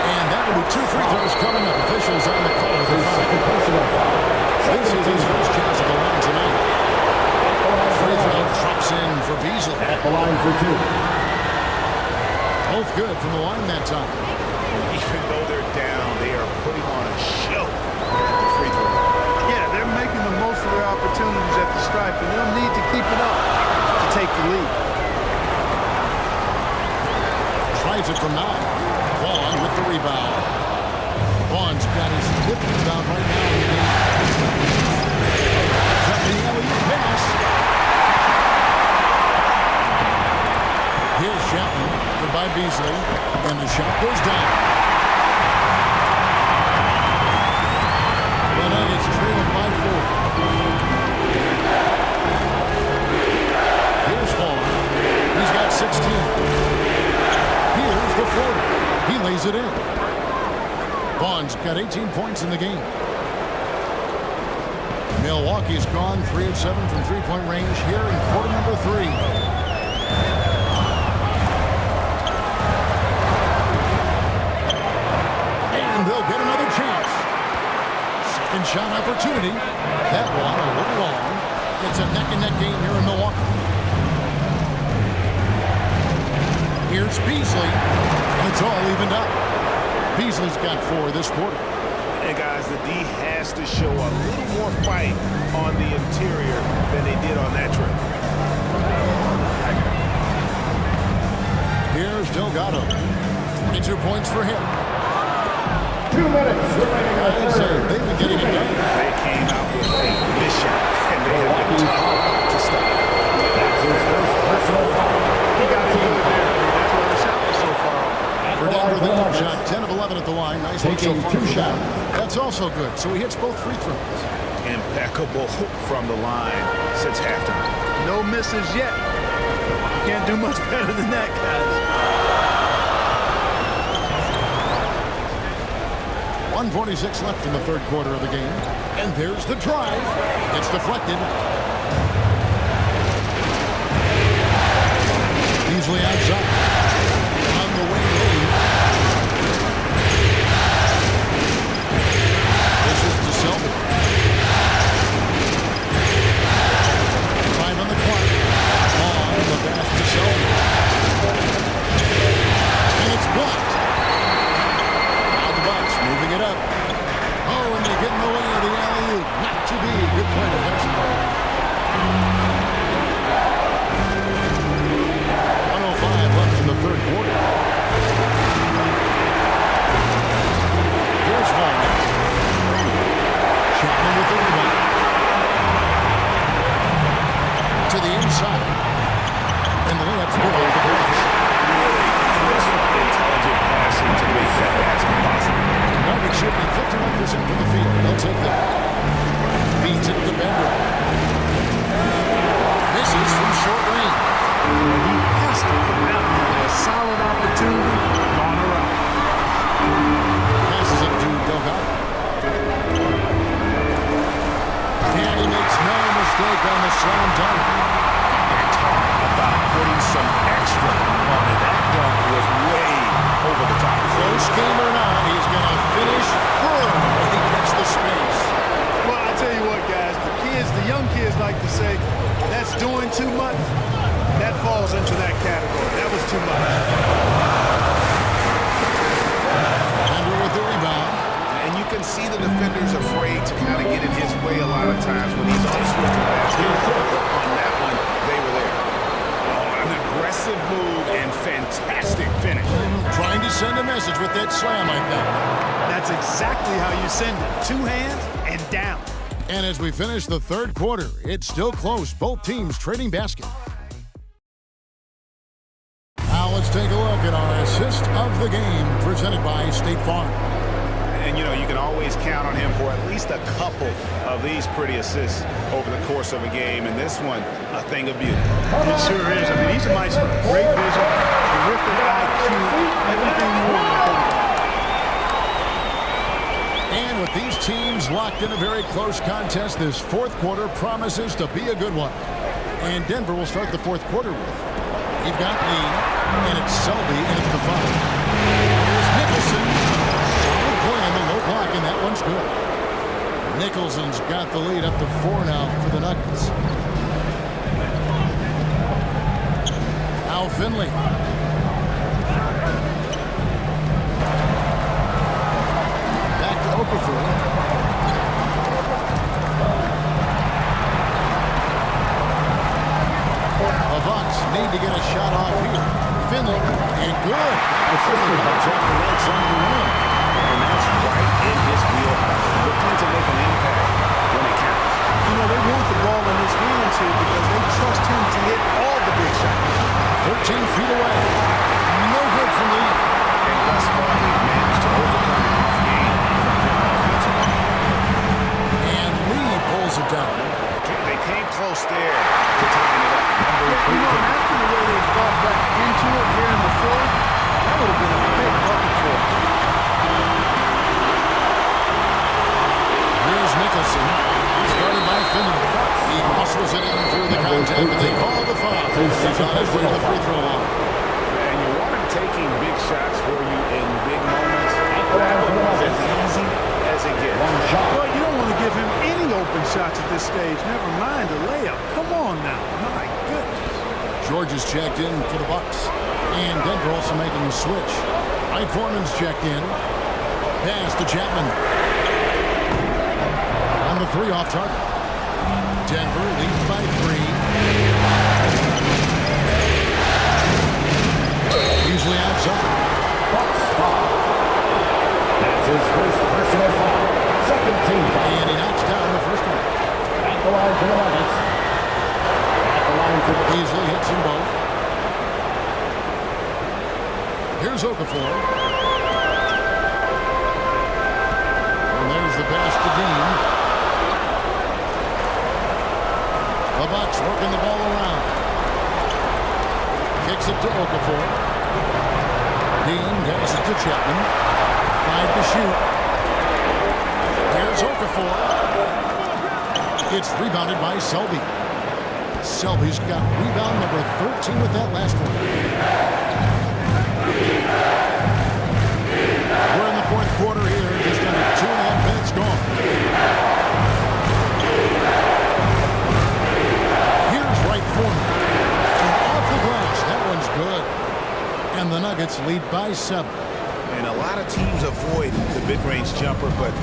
And that will be 2 free throws coming up. Officials on the call for 5. This is his first chance at the line tonight. Free throw drops in for Beasley.
At the line for 2.
Both good from the line that time.
Even though they're down, they are putting on a show at the free throw.
Yeah, they're making the most of their opportunities at the stripe, and they'll need to keep it up to take the lead.
Tries it from 9. Vaughn with the rebound. Vaughn's got his 5th rebound right now in the game. Cut the alley-oop pass. Here's Chapman, by Beasley, and the shot goes down. The Nuggets trailed by 4. Here's Vaughn. He's got 16. Here's the floater. He lays it in. Vaughn's got 18 points in the game. Milwaukee's gone 3 of 7 from three-point range here in quarter number 3. And they'll get another chance. Second shot opportunity. That one a little long. It's a neck-and-neck game here in Milwaukee. Here's Beasley. And it's all evened up. Beasley's got 4 this quarter.
And guys, the D has to show a little more fight on the interior than they did on that trip.
Here's Delgado. 22 points for him.
2 minutes remaining in the third.
They've been getting it done.
They came out with a mission, and they have been tough to stop.
That's his first personal foul.
He got to do it there. That's where the shot was so far.
For Denver, the jump shot, 10 of 11 at the line. Nice look so far.
2 shot.
That's also good. So he hits both free throws.
Impeccable from the line since halftime.
No misses yet. You can't do much better than that, guys.
1:46 left in the third quarter of the game. And there's the drive. It's deflected. Beasley outside. On the wing lead. This is DeSilva. 5 on the clock. On the pass to Selby. And it's blocked. Now the Bucks moving it up. Oh, and they get in the way of the alley-oop. Not to be. Good play defensively. 1:05 left in the third quarter. Here's Vaughn. Chapman with the rebound. To the inside. And the layup's good over the glass.
Intelligent passing to make that basket possible.
Nuggets shooting 51% from the field. They'll take that. Feeds it to Bender. Misses from short range.
He has to come out with a solid opportunity on a route.
Passes it to Delgado. And he makes no mistake on the slam dunk.
And talk about putting some extra on it. That dunk was way over the top.
Close game or not, he's going to finish good when he gets the space.
Well, I tell you what, guys, the young kids like to say, that's doing too much. That falls into that category. That was too much.
Bender with the rebound.
And you can see the defenders afraid to kind of get in his way a lot of times when he's on the swift basket. On that one, they were there. Oh, an aggressive move and
Great slam, I think.
That's exactly how you send it. Two hands and down.
And as we finish the third quarter, it's still close. Both teams trading basket. Now let's take a look at our assist of the game presented by State Farm.
And, you know, you can always count on him for at least a couple of these pretty assists over the course of a game. And this one, a thing of beauty.
It sure is. I mean, he's a maestro. Great vision, terrific IQ, everything you want in a point guard.
And with these teams locked in a very close contest, this fourth quarter promises to be a good one. And Denver will start the fourth quarter with. You've got Lee, and it's Selby, and it's the foul. Here's Nicholson. Solid play on the low block, and that one's good. Nicholson's got the lead up to 4 now for the Nuggets. Now Finley. Back to Okafor. The Bucks need to get a shot off here. Finley, and good. Finley comes off the right side of the rim.
And that's right in his wheelhouse. Looking to make an impact when it counts.
You know, they want the ball in his hands here because they trust him to hit all the big shots.
13 feet away. No good from Lee.
And thus far, they've managed to overcome an off game from him offensively.
And Lee pulls it down.
They came close there to tying it up.
You know, after the way they got back into it here in the fourth, that would have been a big bucket for him.
Here's Nicholson. Started by Finley. He muscles it in through the contact, and they call the foul. He's on his way to the free throw line.
And you want him taking big shots for you in big moments. That one was as easy as it gets.
Well, you don't want to give him any open shots at this stage. Never mind a layup. Come on now. My goodness.
George is checked in for the Bucks. And Denver also making a switch. Mike Foreman's checked in. Pass to Chapman. On the 3 off target. Denver leads by 3. Usually outside.
That's his first personal foul. Second team foul.
And he knocks down the first one.
At the line for the Nuggets. At the line for the
Easily hits them both. Here's Okafor. And there's the pass to Dean. The Bucks working the ball around. Kicks it to Okafor. Dean passes to Chapman. 5 to shoot. Here's Okafor. It's rebounded by Selby. Selby's got rebound number 13 with that last one. We're in the fourth quarter here. Just under 2.5 minutes gone. Here's Wright Foreman. And off the glass. That one's good. And the Nuggets lead by 7.
And a lot of teams avoid the mid-range jumper, but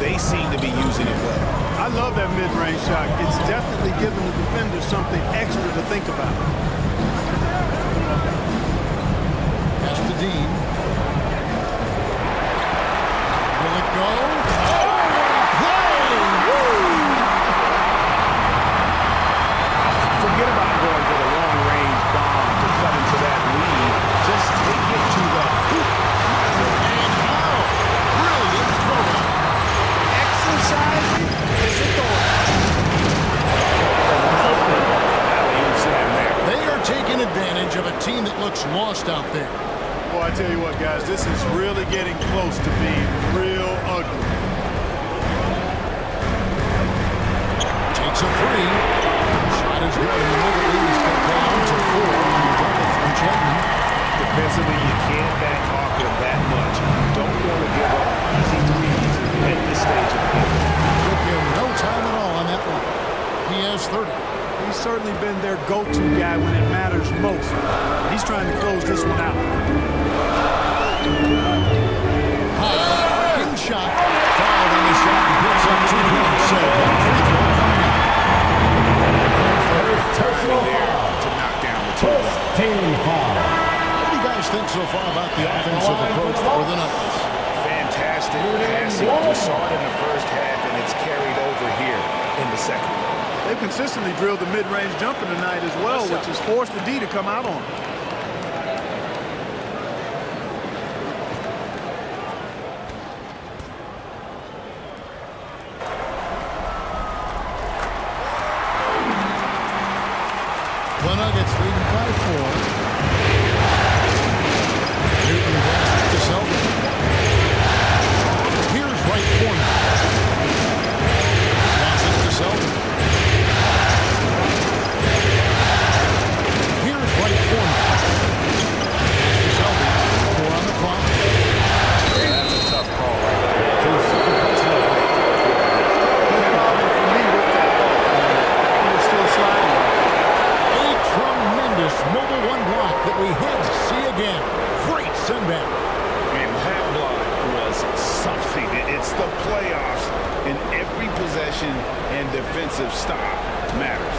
they seem to be using it well.
I love that mid-range shot. It's definitely giving the defender something extra to think about.
Pass to Dean. Will it go? Oh, what a play! Woo!
Forget about going for the long-range bomb to cut into that lead. Just take it to the hoop.
And how? Brilliant throwdown.
Exercising his authority.
Alley-oop slam there.
They are taking advantage of a team that looks lost out there.
Boy, I tell you what, guys, this is really getting close to being real ugly.
Takes a 3. Shot is good. And the Nuggets lead is cut down to 4 on the bucket from Chapman.
Defensively, you can't back off him that much. You don't want to give up easy threes at this stage of the game.
Took him no time at all on that one. He has 30.
He's certainly been their go-to guy when it matters most. He's trying to close this one out.
High, in shot, fouled on the shot, and picks up 2 points. So, free throw coming up.
personal
There
foul.
to knock down the 2.
First team foul.
What do you guys think so far about the offensive approach for the Nuggets?
passing. We saw it in the first half, and it's carried over here in the second.
They've consistently drilled the mid-range jumper tonight as well, which has forced the D to come out on them.
The Nuggets leading by 4. Newton passes to Selden. Here's right corner. Passes to Selden. Here's right corner. Pass to Selden. 4 on the clock.
That's a tough call right there.
Still sliding.
Tremendous mobile one block that we had to see again. Great sendback.
And that block was something. It's the playoffs, and every possession and defensive stop matters.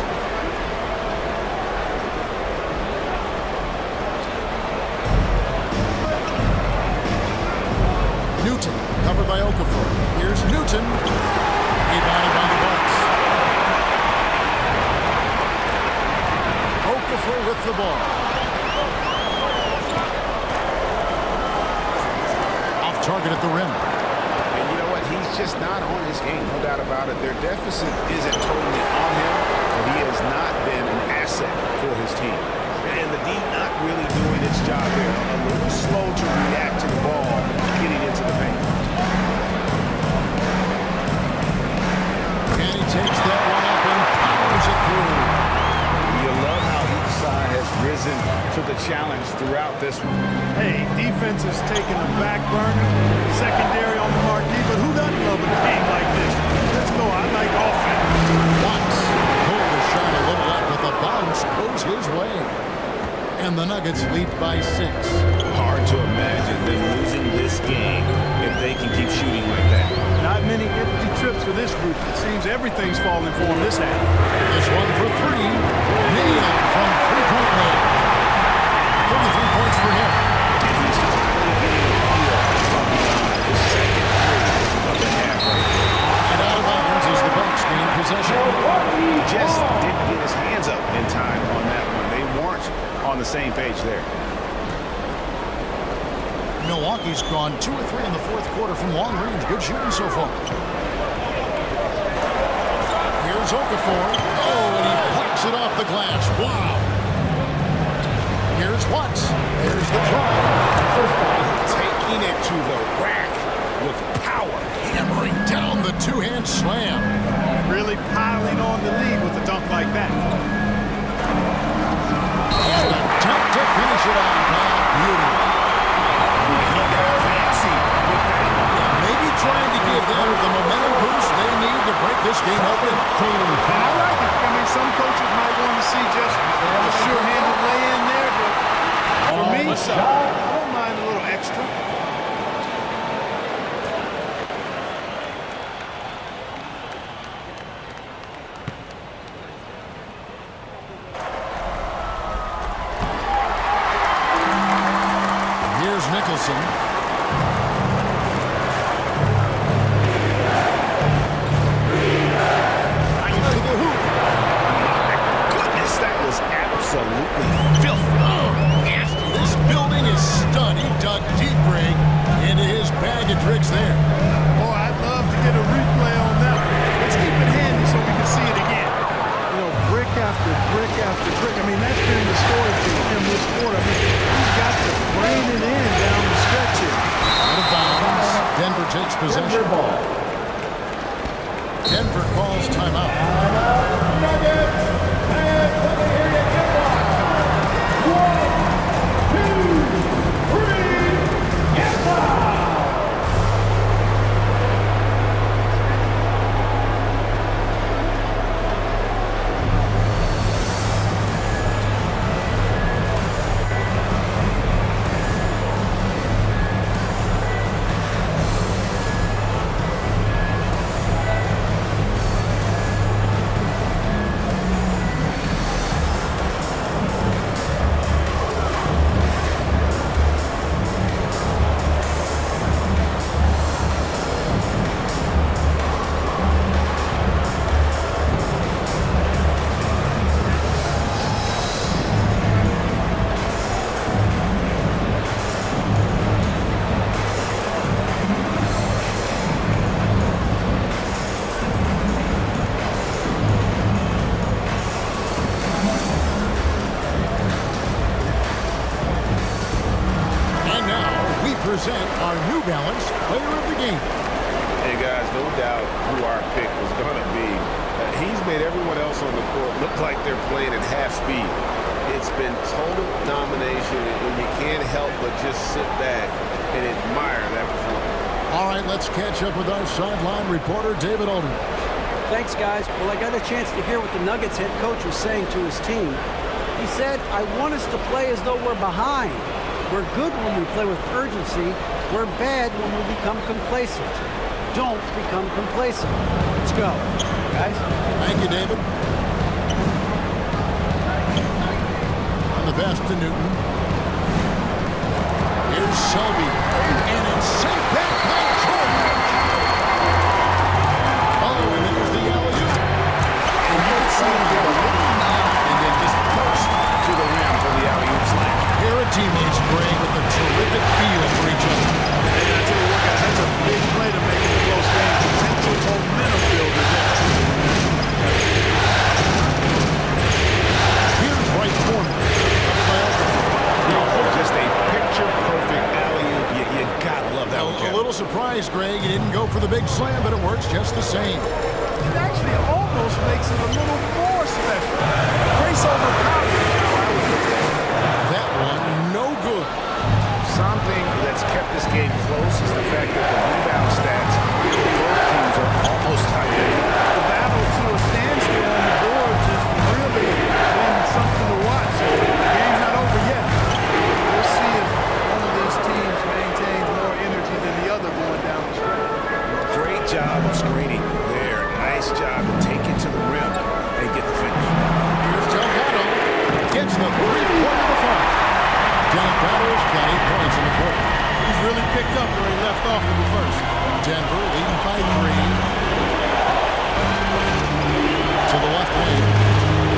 Newton, covered by Okafor. Here's Newton. Rebounded by the Bucks. Okafor with the ball. Off target at the rim.
And you know what? He's just not on his game, no doubt about it. Their deficit isn't totally on him, but he has not been an asset for his team. And the D not really doing its job there. A little slow to react to the ball getting into the paint.
And he takes that one up and powers it through.
You love how each side has risen to the challenge throughout this one.
Hey, defense is taking a back burner, secondary on the marquee, but who doesn't love a game like this? Let's go. I like offense.
Watts pulled the shot a little up, but the bounce goes his way. And the Nuggets lead by 6.
Hard to imagine them losing this game if they can keep shooting like that.
Not many empty trips for this group. It seems everything's falling for them this half.
This one for 3. Neal from three-point line. 33 points for him.
And he's finally getting the feel from his second three of the half right now.
And out of bounds as the Bucks gain possession.
He just didn't get his hands up in time on that one. They weren't on the same page there.
Milwaukee's gone 2 or 3 in the fourth quarter from long range. Good shooting so far. Here's Okafor. Oh, and he picks it off the glass. Wow. Here's Watts. There's the drive.
Taking it to the rack with power.
Hammering down the two-hand slam.
Really piling on the lead with a dunk like that.
And a dunk to finish it on. Beauty.
Fancy with that.
Maybe trying to give them the momentum boost they need to break this game open.
And I like it. I mean, some coaches might want to see just a sure-handed lay-in there, but for me, I don't mind a little extra.
Here's Nicholson. To the hoop.
Goodness, that was absolutely filthy.
Oh, nasty. This building is stunned. He dug deep, Greg, into his bag of tricks there.
Boy, I'd love to get a replay on that one. Let's keep it handy so we can see it again. You know, brick after brick after brick. I mean, that's been the story for him this quarter. I mean, he's got to brain it in down the stretch here.
Out of bounds. Denver takes possession. Denver calls timeout. present our New Balance Player of the Game.
Hey, guys, no doubt who our pick was going to be. He's made everyone else on the court look like they're playing at half speed. It's been total domination, and you can't help but just sit back and admire that performance.
All right, let's catch up with our sideline reporter, David Alden.
Thanks, guys. Well, I got a chance to hear what the Nuggets head coach was saying to his team. He said, I want us to play as though we're behind. We're good when we play with urgency. We're bad when we become complacent. Don't become complacent. Let's go, guys.
Thank you, David. On the pass to Newton. Here's Selby. And it's sent back by Jordan. Oh, and there's the alley-oop. And you can see him get a little nod and then just burst to the rim for the alley-oop slam. Here are teammates playing with a terrific feel for each other.
And I tell you what, guys, that's a big play to make in a close game. Potential momentum builder there.
Here's Wright Foreman.
Just a picture-perfect alley-oop. You gotta love that one.
A little surprised, Greg. He didn't go for the big slam, but it works just the same.
It actually almost makes it a little more special. Grace overpowered.
That one, no good.
Something that's kept this game close is the fact that the rebound stats for both teams are almost identical.
The battle to a standstill on the boards has really been something to watch. The game's not over yet. We'll see if one of these teams maintains more energy than the other going down the stretch.
Great job of screening there. Nice job to take it to the rim and get the finish.
Here's Delgado. Gets the three-point of the front. Delgado's got 8 points in the quarter.
He's really picked up where he left off in the first.
Denver leading by 3. To the left wing.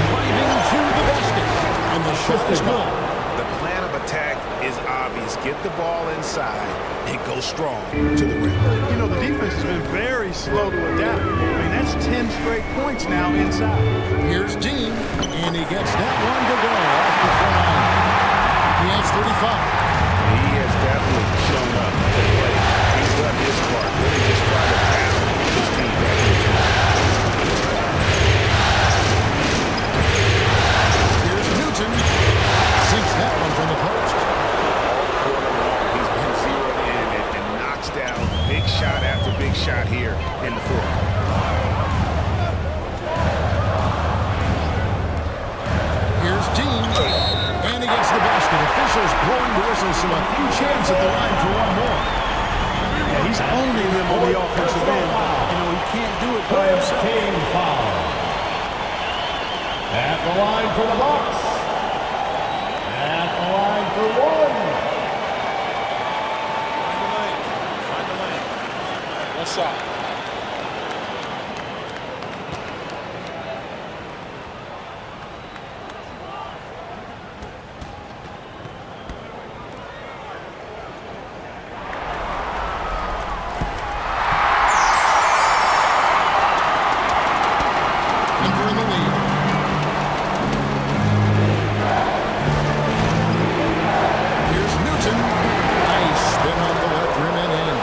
Driving to the basket. And the shot is good.
The plan of attack is obvious. Get the ball inside and go strong to the rim.
You know, the defense has been very slow to adapt. I mean, that's 10 straight points now inside.
Here's Dean. And he gets that one to go off the front line. He has 35.
He has definitely shown up to play. He's done his part. Really just trying to battle his team back into it.
Here's Newton. Sinks that one from the post.
He's been zeroed in and knocks down big shot after big shot here in the fourth.
Here's Dean. And he gets the basket. Officials blowing the whistle, so a chance at the line for one more.
Yeah, he's owning them on the offensive end. You know, he can't do it by himself.
Team foul. At the line for the Bucks. At the line for one.
Find the lane. What's up?
Denver in the lead. Here's Newton. Nice spin on the left rim and in.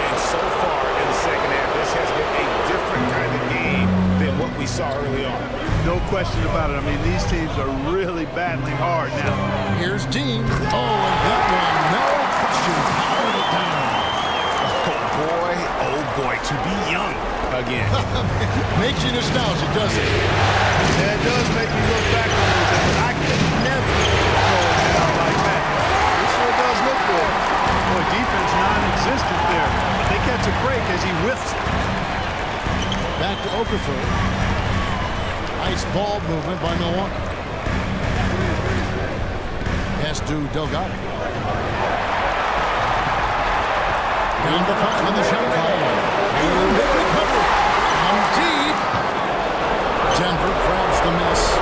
And so far in the second half, this has been a different kind of game than what we saw early on.
No question about it. I mean, these teams are really battling hard now.
Here's Dean. Oh, and that one, no question, powered it down.
Oh boy, to be young again.
Makes you nostalgic, doesn't it?
Yeah, it does make me look back a little bit, but I could never go down like that. It sure does look good. Boy, defense non-existent there. They catch a break as he whiffs.
Back to Okafor. Nice ball movement by Milwaukee. Pass to Delgado. Down the front on the shot clock. And they recover. And deep. Denver grabs the miss.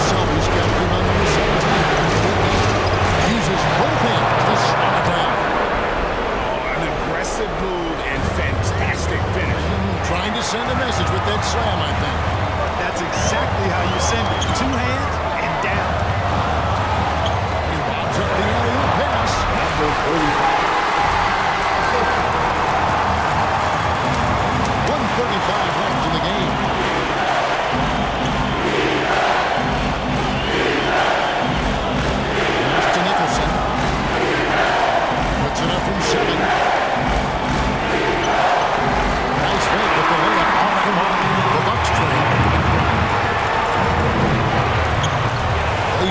Selby's got him on number 17. Uses both hands to slam it down.
Oh, an aggressive move and fantastic finish.
Trying to send a message with that slam, I think.
That's exactly how you send it. 2 hands and down.
He lobs up the alley-oop pass. Number 35.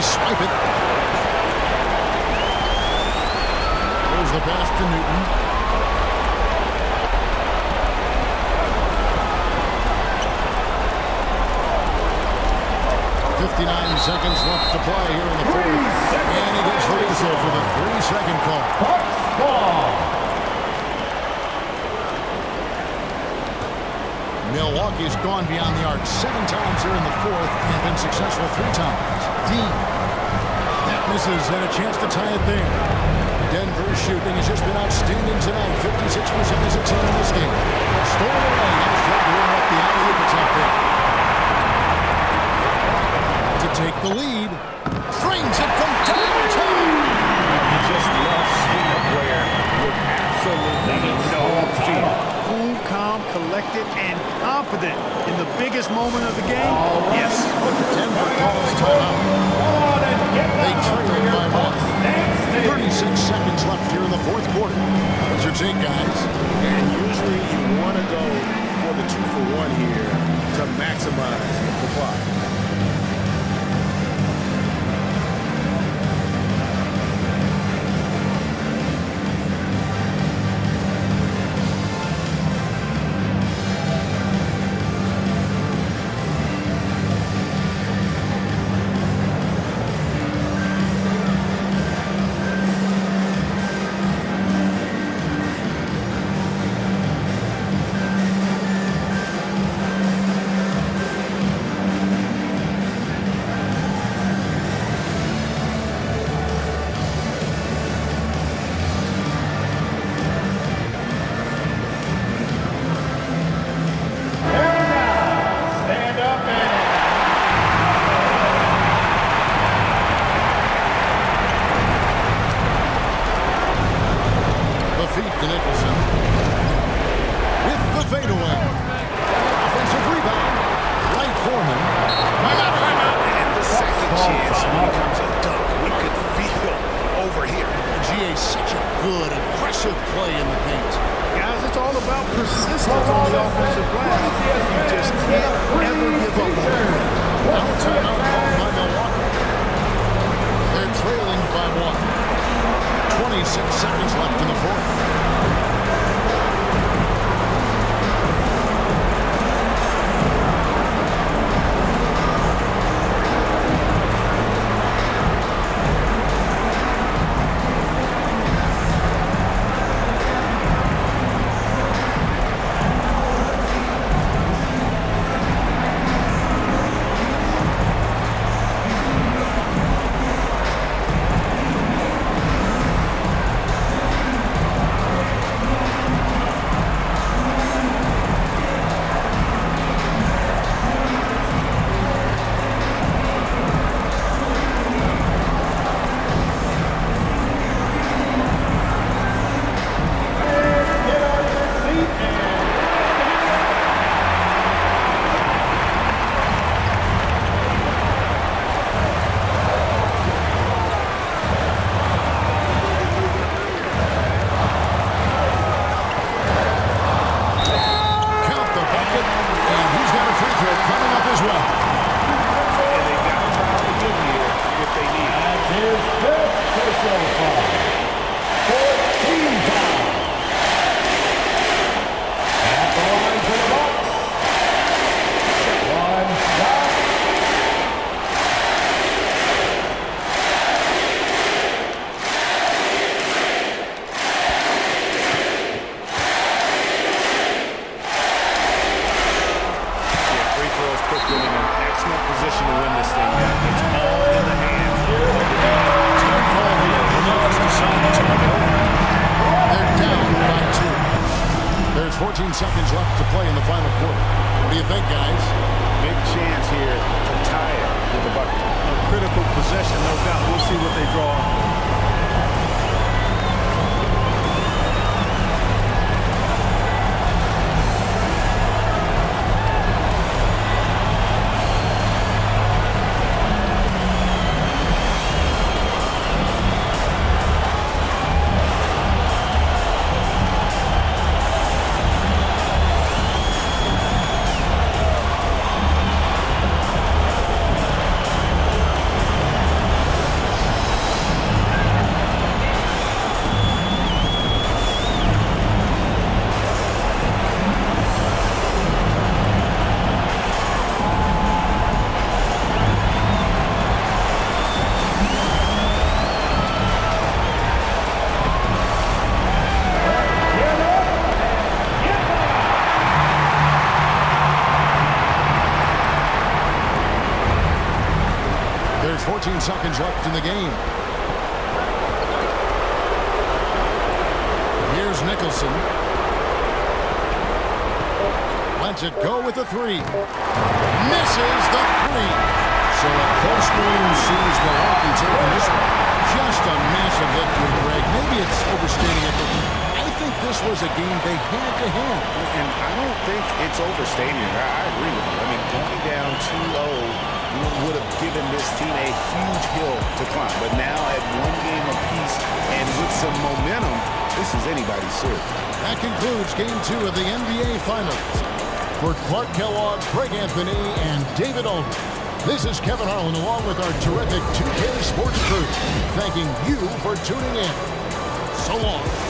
swipe it. There's the pass to Newton. 59 seconds left to play here in the fourth. And he gets the whistle for the 3-second call. Milwaukee's gone beyond the arc 7 times here in the fourth and been successful 3 times. Deep. That misses, and a chance to tie it there. Denver's shooting has just been outstanding tonight. 56% as a team in this game. Stolen away. Nice job to run up the alley-oop attempt there. To take the lead. Drains it from downtown.
You just love seeing a player with absolutely no fear.
Cool, calm, collected, and confident in the biggest moment of the game. Yes.
Denver calls timeout. They trail by 1. 36 seconds left here in the fourth quarter. What's your take, guys?
And usually you want to go for the 2-for-1 here to maximize the clock.
Seconds left to play in the final quarter. What do you think, guys?
Big chance here to tie it with a bucket.
A critical possession, no doubt. We'll see what they draw.
14 seconds left in the game. Here's Nicholson. Lets it go with the three. Misses the three. So a close game sees Milwaukee taking this one. Just a massive victory, Greg. Maybe it's overstating it, but I think this was a game they had to have.
And I don't think it's overstating it. I agree with you. I mean, going down 2-0 would have given this team a huge hill to climb. But now at one game apiece and with some momentum, this is anybody's series.
That concludes Game 2 of the NBA Finals. For Clark Kellogg, Greg Anthony, and David Aldridge, this is Kevin Harlan along with our terrific 2K Sports crew, thanking you for tuning in. So long.